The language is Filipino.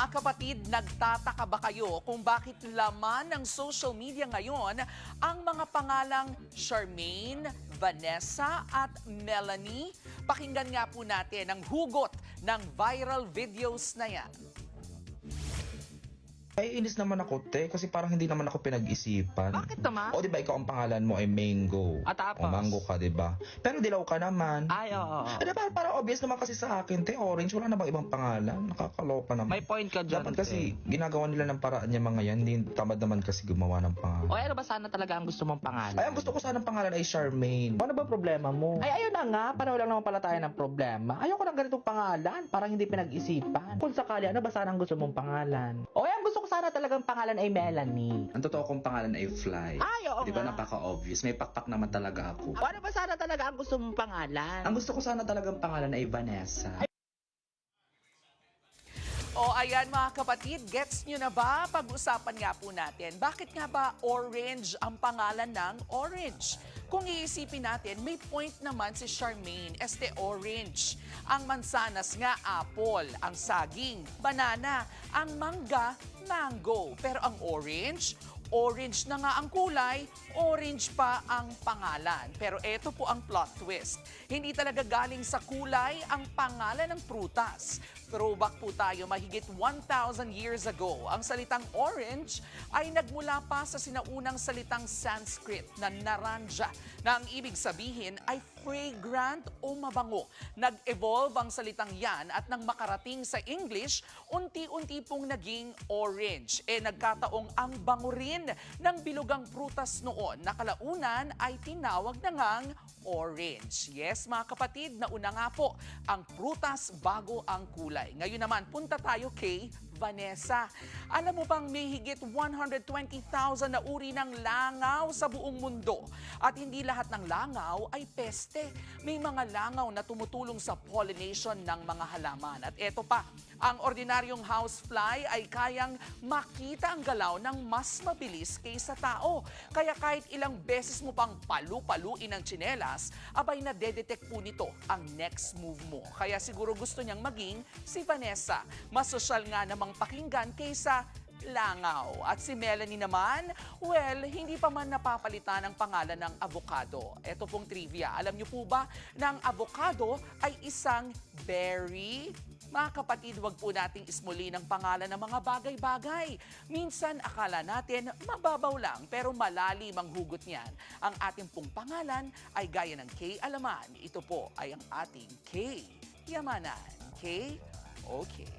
Mga kapatid, nagtataka ba kayo kung bakit laman ng social media ngayon ang mga pangalang Charmaine, Vanessa at Melanie? Pakinggan nga po natin ang hugot ng viral videos na yan. Ay, inis naman ako, te, kasi parang hindi naman ako pinag-isipan. Bakit naman? O, di ba, ikaw ang pangalan mo ay Mango. At tapos? O, Mango ka, di ba? Pero dilaw ka naman. Ay, oo. Di ba, parang obvious naman kasi sa akin, te, orange, wala na bang ibang pangalan? Nakakaloka naman. May point ka dyan. Dapat kasi, ginagawa nila ng paraan niya mga yan, hindi tamad naman kasi gumawa ng pangalan. O ano ba sana talaga ang gusto mong pangalan? Ay, ang gusto ko sana ng pangalan ay Charmaine. Ano ba problema mo? Ay, ayun na nga, pareho lang naman pala tayo ng problema. Ayoko ng ganitong pangalan, parang hindi pinag-isipan. Kung sakali, ano ba sana ang gusto mong pangalan? O, ang gusto ko sana talagang pangalan ay Melanie. Ang totoo kong pangalan ay Fly. Ay, oo Di ba, nga. napaka-obvious. May pakpak naman talaga ako. O, ano ba sana talaga ang gusto mong pangalan? Ang gusto ko sana talagang pangalan ay Vanessa. O ayan mga kapatid, gets nyo na ba? Pag-usapan nga po natin, bakit nga ba orange ang pangalan ng orange? Kung iisipin natin, may point naman si Charmaine, orange. Ang mansanas nga, apple. Ang saging, banana. Ang mangga, mango. Pero ang orange na nga ang kulay, orange pa ang pangalan. Pero eto po ang plot twist. Hindi talaga galing sa kulay ang pangalan ng prutas. Throwback po tayo mahigit 1,000 years ago. Ang salitang orange ay nagmula pa sa sinaunang salitang Sanskrit na naranja na ang ibig sabihin ay fragrant o mabango. Nag-evolve ang salitang yan at nang makarating sa English, unti-unti pong naging orange. Nagkataong ang bango rin ng bilugang prutas noon na kalaunan ay tinawag na ngang orange. Yes, mga kapatid, nauna nga po ang prutas bago ang kulay. Ngayon naman, punta tayo kay Vanessa. Alam mo bang may higit 120,000 na uri ng langaw sa buong mundo? At hindi lahat ng langaw ay peste. May mga langaw na tumutulong sa pollination ng mga halaman. At eto pa, ang ordinaryong housefly ay kayang makita ang galaw ng mas mabilis kaysa tao. Kaya kahit ilang beses mo pang palu-paluin ang tsinelas, abay nadedetect po nito ang next move mo. Kaya siguro gusto niyang maging si Vanessa. Mas sosyal nga namang pakinggan kaysa langaw. At si Melanie naman, well, hindi pa man napapalitan ang pangalan ng avocado. Ito pong trivia. Alam niyo po ba na ang avocado ay isang berry? Mga kapatid, wag po nating ismulin ang pangalan ng mga bagay-bagay. Minsan, akala natin mababaw lang, pero malalim ang hugot niyan. Ang ating pong pangalan ay gaya ng K. Alaman. Ito po ay ang ating K. Yamanan. K. Okay.